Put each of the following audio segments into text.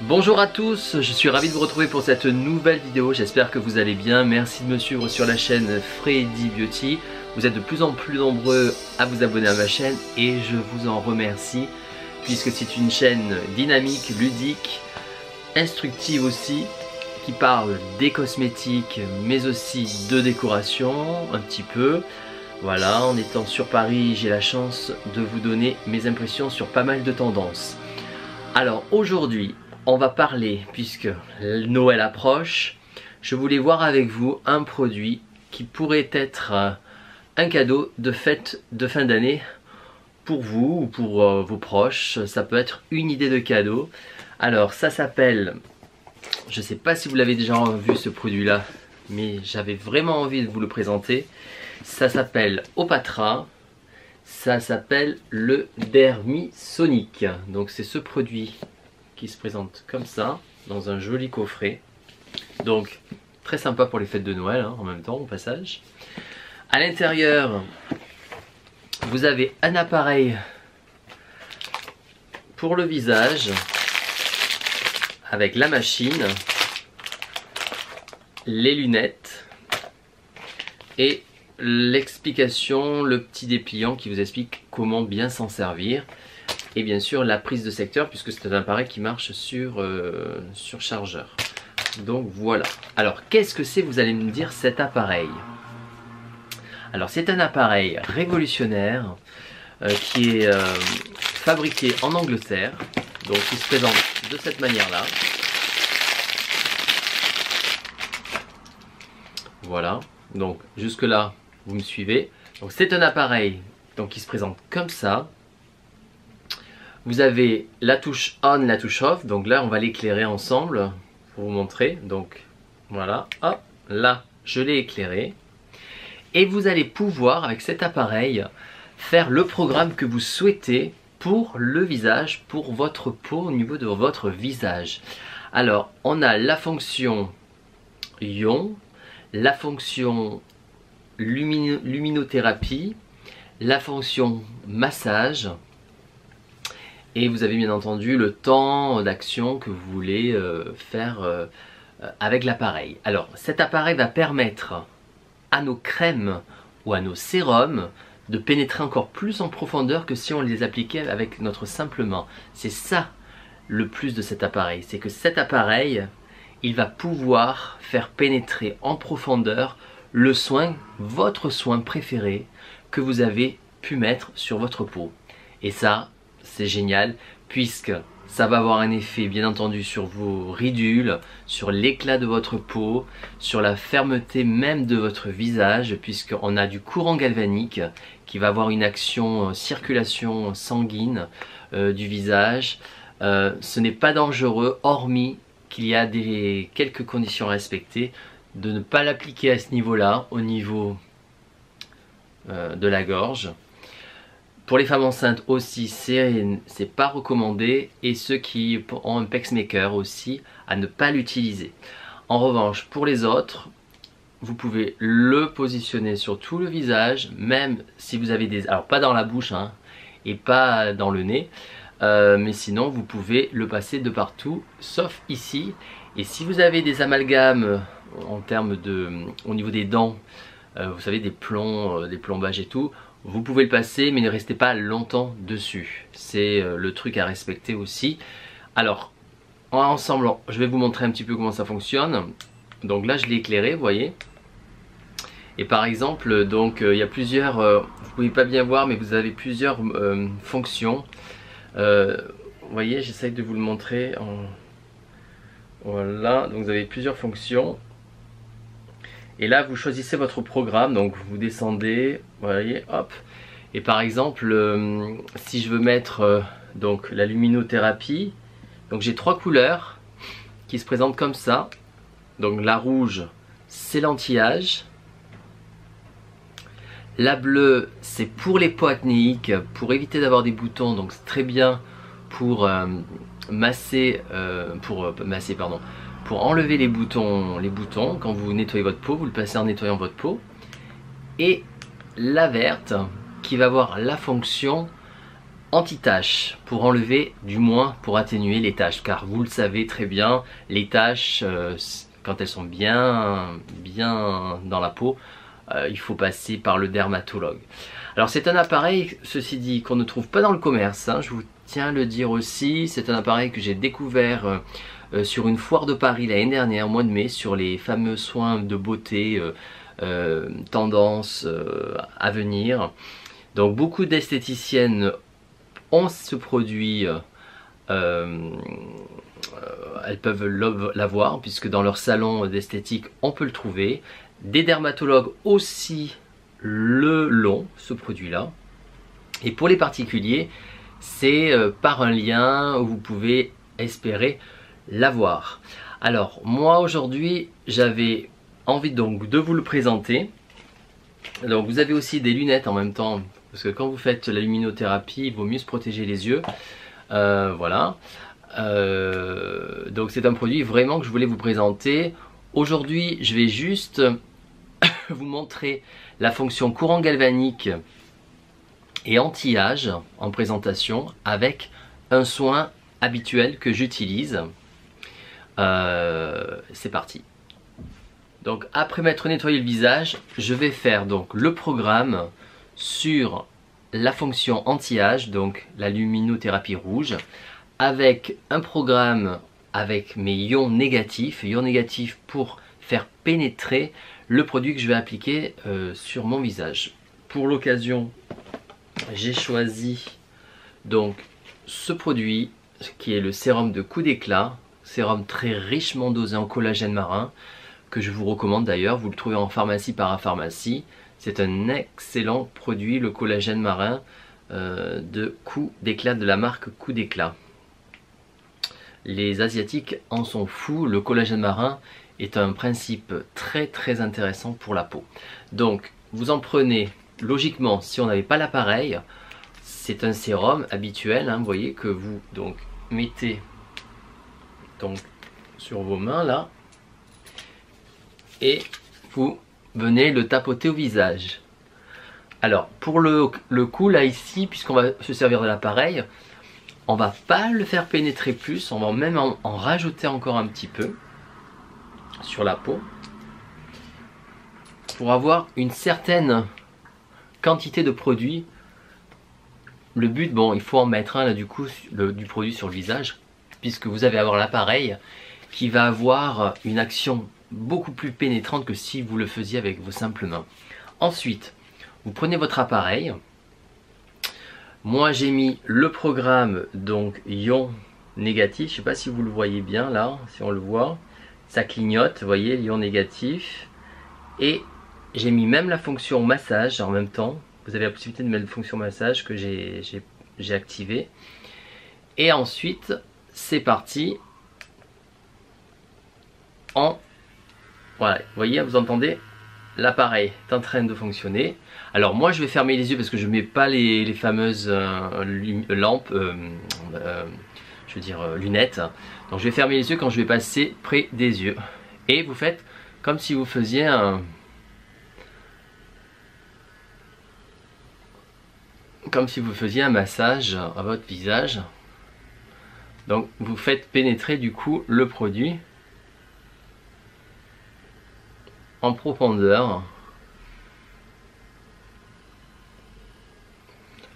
Bonjour à tous, je suis ravi de vous retrouver pour cette nouvelle vidéo, j'espère que vous allez bien. Merci de me suivre sur la chaîne Freddy Beauty. Vous êtes de plus en plus nombreux à vous abonner à ma chaîne et je vous en remercie puisque c'est une chaîne dynamique, ludique, instructive aussi, qui parle des cosmétiques mais aussi de décoration un petit peu. Voilà, en étant sur Paris, j'ai la chance de vous donner mes impressions sur pas mal de tendances. Alors aujourd'hui, on va parler, puisque Noël approche, je voulais voir avec vous un produit qui pourrait être un cadeau de fête de fin d'année pour vous ou pour vos proches. Ça peut être une idée de cadeau. Alors ça s'appelle, je ne sais pas si vous l'avez déjà vu ce produit là, mais j'avais vraiment envie de vous le présenter. Ça s'appelle Opatra, ça s'appelle le Dermisonic. Donc c'est ce produit qui se présente comme ça, dans un joli coffret. Donc très sympa pour les fêtes de Noël hein, en même temps au passage. À l'intérieur, vous avez un appareil pour le visage avec la machine, les lunettes et l'explication, le petit dépliant qui vous explique comment bien s'en servir. Et bien sûr la prise de secteur puisque c'est un appareil qui marche sur chargeur. Donc voilà. Alors qu'est-ce que c'est, vous allez me dire, cet appareil? Alors c'est un appareil révolutionnaire qui est fabriqué en Angleterre. Donc il se présente de cette manière là. Voilà. Donc jusque là vous me suivez. Donc c'est un appareil donc, qui se présente comme ça. Vous avez la touche on, la touche off, donc là on va l'éclairer ensemble pour vous montrer. Donc voilà, hop, là je l'ai éclairé. Et vous allez pouvoir avec cet appareil faire le programme que vous souhaitez pour le visage, pour votre peau au niveau de votre visage. Alors on a la fonction ion, la fonction luminothérapie, la fonction massage. Et vous avez bien entendu le temps d'action que vous voulez faire avec l'appareil. Alors cet appareil va permettre à nos crèmes ou à nos sérums de pénétrer encore plus en profondeur que si on les appliquait avec notre simple main. C'est ça le plus de cet appareil, c'est que cet appareil, il va pouvoir faire pénétrer en profondeur le soin, votre soin préféré que vous avez pu mettre sur votre peau. Et ça, c'est génial puisque ça va avoir un effet bien entendu sur vos ridules, sur l'éclat de votre peau, sur la fermeté même de votre visage puisqu'on a du courant galvanique qui va avoir une action circulation sanguine du visage. Ce n'est pas dangereux hormis qu'il y a quelques conditions à respecter, de ne pas l'appliquer à ce niveau-là, au niveau de la gorge. Pour les femmes enceintes aussi, c'est pas recommandé, et ceux qui ont un pacemaker aussi, à ne pas l'utiliser. En revanche, pour les autres, vous pouvez le positionner sur tout le visage, même si vous avez des... Alors pas dans la bouche hein, et pas dans le nez, mais sinon vous pouvez le passer de partout, sauf ici. Et si vous avez des amalgames en termes de... au niveau des dents, vous savez des plombs, des plombages et tout, vous pouvez le passer mais ne restez pas longtemps dessus. C'est le truc à respecter aussi. Alors ensemble je vais vous montrer un petit peu comment ça fonctionne. Donc là je l'ai éclairé, vous voyez. Et par exemple donc il y a plusieurs, vous pouvez pas bien voir mais vous avez plusieurs fonctions. Vous voyez, j'essaye de vous le montrer voilà, donc vous avez plusieurs fonctions. Et là vous choisissez votre programme, donc vous descendez, vous voyez, hop. Et par exemple, si je veux mettre donc la luminothérapie, donc j'ai trois couleurs qui se présentent comme ça. Donc la rouge, c'est l'anti-âge. La bleue, c'est pour les peaux acnéiques, pour éviter d'avoir des boutons, donc c'est très bien pour masser, pour enlever les boutons quand vous nettoyez votre peau, vous le passez en nettoyant votre peau. Et la verte qui va avoir la fonction anti-taches, pour enlever, du moins pour atténuer les taches, car vous le savez très bien, les taches, quand elles sont bien dans la peau, il faut passer par le dermatologue. Alors c'est un appareil, ceci dit, qu'on ne trouve pas dans le commerce, hein, je vous tiens à le dire aussi. C'est un appareil que j'ai découvert sur une foire de Paris l'année dernière, au mois de mai, sur les fameux soins de beauté tendance à venir. Donc beaucoup d'esthéticiennes ont ce produit, elles peuvent l'avoir puisque dans leur salon d'esthétique on peut le trouver. Des dermatologues aussi l'ont, ce produit là. Et pour les particuliers, c'est par un lien où vous pouvez espérer l'avoir. Alors moi aujourd'hui j'avais envie donc de vous le présenter. Donc vous avez aussi des lunettes en même temps, parce que quand vous faites la luminothérapie il vaut mieux se protéger les yeux. Voilà. Donc c'est un produit vraiment que je voulais vous présenter. Aujourd'hui je vais juste vous montrer la fonction courant galvanique et anti-âge en présentation avec un soin habituel que j'utilise. C'est parti. Donc après m'être nettoyé le visage, je vais faire donc le programme sur la fonction anti-âge, donc la luminothérapie rouge, avec un programme avec mes ions négatifs pour faire pénétrer le produit que je vais appliquer sur mon visage. Pour l'occasion, j'ai choisi donc ce produit qui est le sérum de coup d'éclat, sérum très richement dosé en collagène marin, que je vous recommande d'ailleurs. Vous le trouvez en pharmacie, parapharmacie. C'est un excellent produit, le collagène marin de coup d'éclat, de la marque coup d'éclat. Les asiatiques en sont fous. Le collagène marin est un principe très intéressant pour la peau. Donc vous en prenez logiquement si on n'avait pas l'appareil. C'est un sérum habituel, hein, vous voyez, que vous donc mettez donc sur vos mains là et vous venez le tapoter au visage. Alors pour le coup là ici, puisqu'on va se servir de l'appareil, on va pas le faire pénétrer plus, on va même en rajouter encore un petit peu sur la peau pour avoir une certaine quantité de produit. Le but, bon, il faut en mettre un là du coup du produit sur le visage, puisque vous allez avoir l'appareil qui va avoir une action beaucoup plus pénétrante que si vous le faisiez avec vos simples mains. Ensuite, vous prenez votre appareil. Moi j'ai mis le programme donc ion négatif, je ne sais pas si vous le voyez bien là, si on le voit, ça clignote, vous voyez, ion négatif. Et j'ai mis même la fonction massage en même temps. Vous avez la possibilité de mettre la fonction massage que j'ai activée. Et ensuite, c'est parti. Voilà, vous voyez, vous entendez, l'appareil est en train de fonctionner. Alors moi, je vais fermer les yeux parce que je ne mets pas les fameuses lampes, je veux dire lunettes. Donc je vais fermer les yeux quand je vais passer près des yeux. Et vous faites comme si vous faisiez un... massage à votre visage. Donc vous faites pénétrer du coup le produit en profondeur.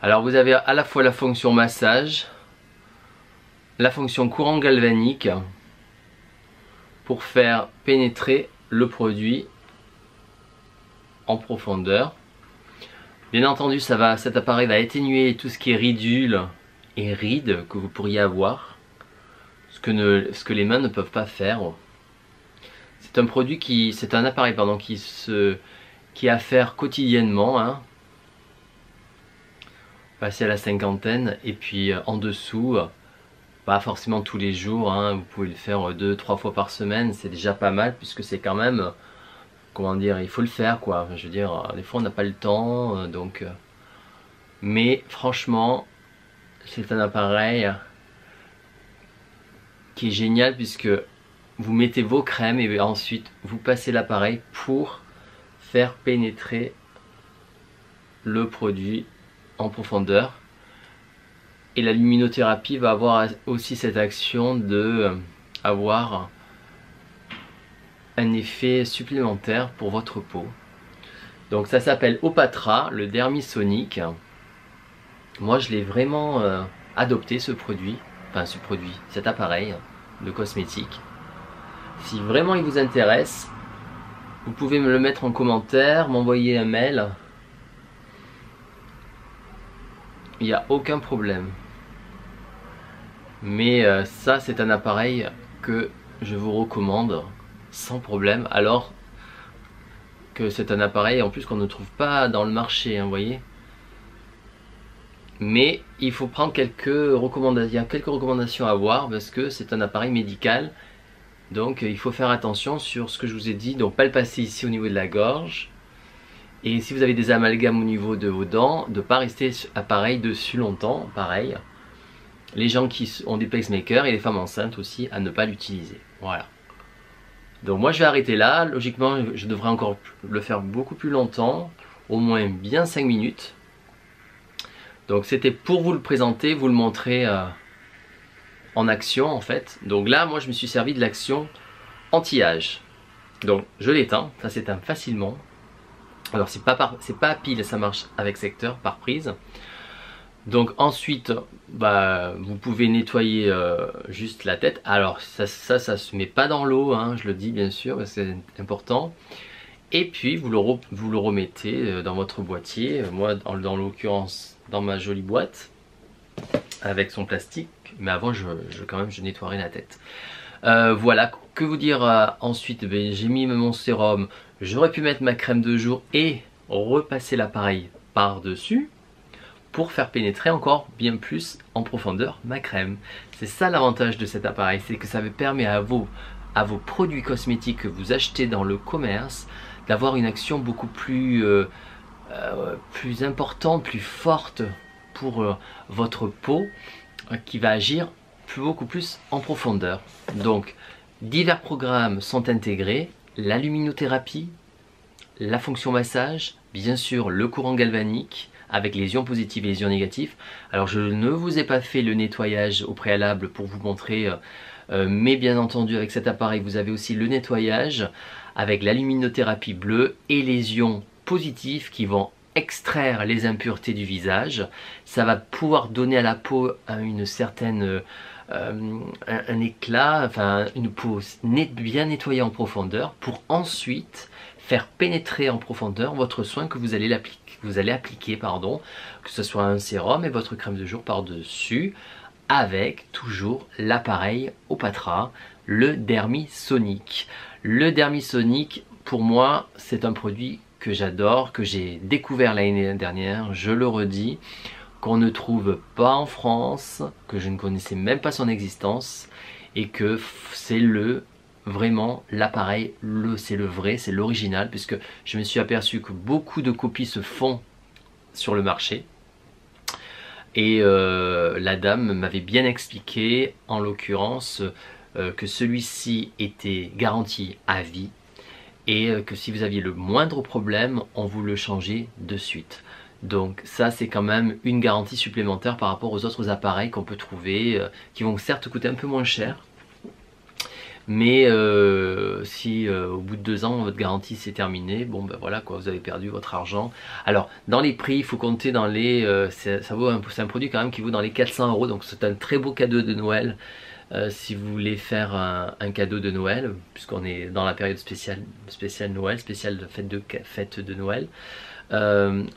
Alors vous avez à la fois la fonction massage, la fonction courant galvanique pour faire pénétrer le produit en profondeur. Bien entendu, cet appareil va atténuer tout ce qui est ridules et rides que vous pourriez avoir, ce que les mains ne peuvent pas faire. C'est un produit c'est un appareil pardon, qui est à faire quotidiennement, hein. Passer à la cinquantaine, et puis en dessous, pas forcément tous les jours, hein. Vous pouvez le faire 2-3 fois par semaine, c'est déjà pas mal puisque c'est quand même, comment dire, il faut le faire quoi. Je veux dire, des fois on n'a pas le temps, donc. Mais franchement, c'est un appareil qui est génial puisque vous mettez vos crèmes et ensuite vous passez l'appareil pour faire pénétrer le produit en profondeur. Et la luminothérapie va avoir aussi cette action de avoir un effet supplémentaire pour votre peau. Donc ça s'appelle Opatra, le Dermisonic. Moi je l'ai vraiment adopté ce produit, cet appareil de cosmétique. Si vraiment il vous intéresse, vous pouvez me le mettre en commentaire, m'envoyer un mail. Il n'y a aucun problème. Mais ça c'est un appareil que je vous recommande sans problème, alors que c'est un appareil en plus qu'on ne trouve pas dans le marché, hein, vous voyez. Mais il faut prendre quelques recommandations, il y a quelques recommandations à avoir parce que c'est un appareil médical. Donc il faut faire attention sur ce que je vous ai dit, donc pas le passer ici au niveau de la gorge. Et si vous avez des amalgames au niveau de vos dents, de ne pas rester appareil dessus longtemps, pareil. Les gens qui ont des pacemakers et les femmes enceintes aussi, à ne pas l'utiliser. Voilà. Donc moi je vais arrêter là, logiquement je devrais encore le faire beaucoup plus longtemps, au moins bien 5 minutes. Donc c'était pour vous le présenter, vous le montrer en action en fait. Donc là moi je me suis servi de l'action anti-âge. Donc je l'éteins, ça s'éteint facilement. Alors c'est pas à pile, ça marche avec secteur par prise. Donc ensuite vous pouvez nettoyer juste la tête. Alors ça se met pas dans l'eau, hein, je le dis bien sûr, c'est important. Et puis vous le remettez dans votre boîtier. Moi dans l'occurrence dans ma jolie boîte avec son plastique, mais avant quand même je nettoierai la tête. Voilà, que vous dire ensuite, j'ai mis mon sérum, j'aurais pu mettre ma crème de jour et repasser l'appareil par dessus pour faire pénétrer encore bien plus en profondeur ma crème. C'est ça l'avantage de cet appareil, c'est que ça permet à vos produits cosmétiques que vous achetez dans le commerce d'avoir une action beaucoup plus importante, plus forte pour votre peau, qui va agir beaucoup plus en profondeur. Donc divers programmes sont intégrés, la luminothérapie, la fonction massage, bien sûr le courant galvanique avec les ions positifs et les ions négatifs. Alors je ne vous ai pas fait le nettoyage au préalable pour vous montrer, mais bien entendu avec cet appareil vous avez aussi le nettoyage avec la luminothérapie bleue et les ions positifs qui vont extraire les impuretés du visage. Ça va pouvoir donner à la peau une certaine un éclat, enfin une peau bien nettoyée en profondeur pour ensuite faire pénétrer en profondeur votre soin que vous allez appliquer, que ce soit un sérum et votre crème de jour par-dessus, avec toujours l'appareil Opatra, le Dermisonic. Le Dermisonic, pour moi, c'est un produit que j'adore, que j'ai découvert l'année dernière, je le redis, qu'on ne trouve pas en France, que je ne connaissais même pas son existence, et que c'est vraiment l'appareil, c'est le vrai, c'est l'original, puisque je me suis aperçu que beaucoup de copies se font sur le marché. Et la dame m'avait bien expliqué, en l'occurrence, que celui-ci était garanti à vie, et que si vous aviez le moindre problème, on vous le changeait de suite. Donc ça c'est quand même une garantie supplémentaire par rapport aux autres appareils qu'on peut trouver, qui vont certes coûter un peu moins cher. Mais si au bout de 2 ans votre garantie s'est terminée, bon ben voilà quoi, vous avez perdu votre argent. Alors dans les prix, il faut compter dans les, c'est un produit quand même qui vaut dans les 400 €, donc c'est un très beau cadeau de Noël. Si vous voulez faire un cadeau de Noël, puisqu'on est dans la période spéciale Noël, spéciale fête de Noël.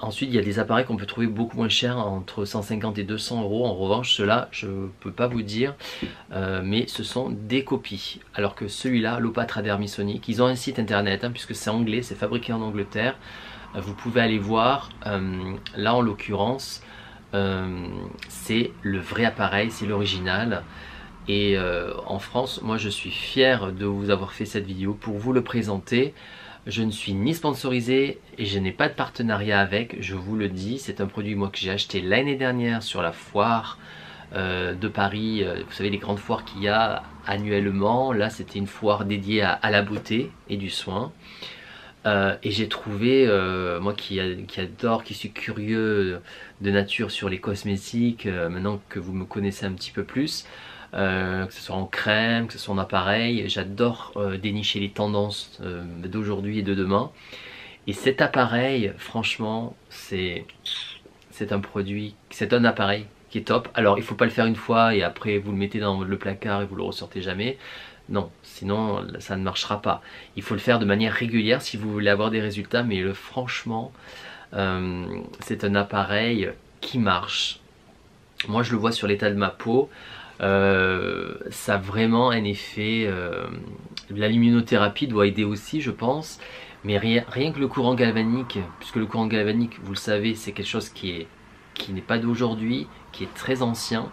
Ensuite il y a des appareils qu'on peut trouver beaucoup moins chers, entre 150 et 200 €. En revanche ceux-là je ne peux pas vous dire, mais ce sont des copies. Alors que celui-là, l'Opatra Dermisonic, ils ont un site internet, hein, puisque c'est anglais, c'est fabriqué en Angleterre. Vous pouvez aller voir, là en l'occurrence c'est le vrai appareil, c'est l'original. Et en France, moi je suis fier de vous avoir fait cette vidéo pour vous le présenter. Je ne suis ni sponsorisé et je n'ai pas de partenariat avec, je vous le dis. C'est un produit moi que j'ai acheté l'année dernière sur la foire de Paris. Vous savez les grandes foires qu'il y a annuellement. Là c'était une foire dédiée à la beauté et du soin. Et j'ai trouvé, moi qui adore, qui suis curieux de nature sur les cosmétiques, maintenant que vous me connaissez un petit peu plus, que ce soit en crème, que ce soit en appareil, j'adore dénicher les tendances d'aujourd'hui et de demain. Et cet appareil, franchement, c'est un appareil qui est top. Alors il ne faut pas le faire une fois et après vous le mettez dans le placard et vous le ressortez jamais. Non, sinon ça ne marchera pas. Il faut le faire de manière régulière si vous voulez avoir des résultats, mais franchement, c'est un appareil qui marche. Moi je le vois sur l'état de ma peau, ça a vraiment un effet, la luminothérapie doit aider aussi je pense, mais rien que le courant galvanique, puisque le courant galvanique, vous le savez, c'est quelque chose qui n'est pas d'aujourd'hui, qui est très ancien,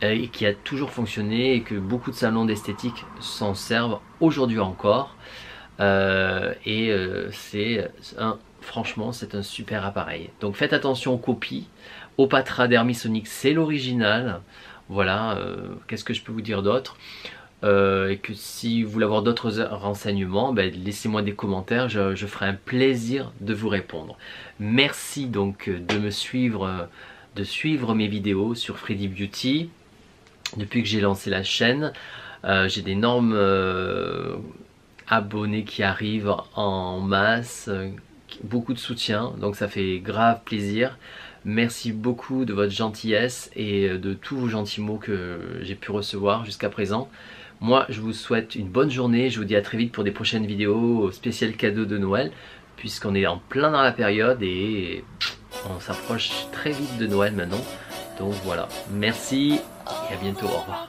et qui a toujours fonctionné et que beaucoup de salons d'esthétique s'en servent aujourd'hui encore. Franchement, c'est un super appareil. Donc faites attention aux copies. Opatra Dermisonic, c'est l'original. Voilà, qu'est-ce que je peux vous dire d'autre? Et que si vous voulez avoir d'autres renseignements, ben, laissez-moi des commentaires, je ferai un plaisir de vous répondre. Merci donc de me suivre, de suivre mes vidéos sur Freddy Beauty. Depuis que j'ai lancé la chaîne, j'ai d'énormes abonnés qui arrivent en masse, beaucoup de soutien, donc ça fait grave plaisir. Merci beaucoup de votre gentillesse et de tous vos gentils mots que j'ai pu recevoir jusqu'à présent. Moi je vous souhaite une bonne journée, je vous dis à très vite pour des prochaines vidéos spéciales cadeaux de Noël, puisqu'on est en plein dans la période et on s'approche très vite de Noël maintenant. Donc voilà, merci et à bientôt, au revoir.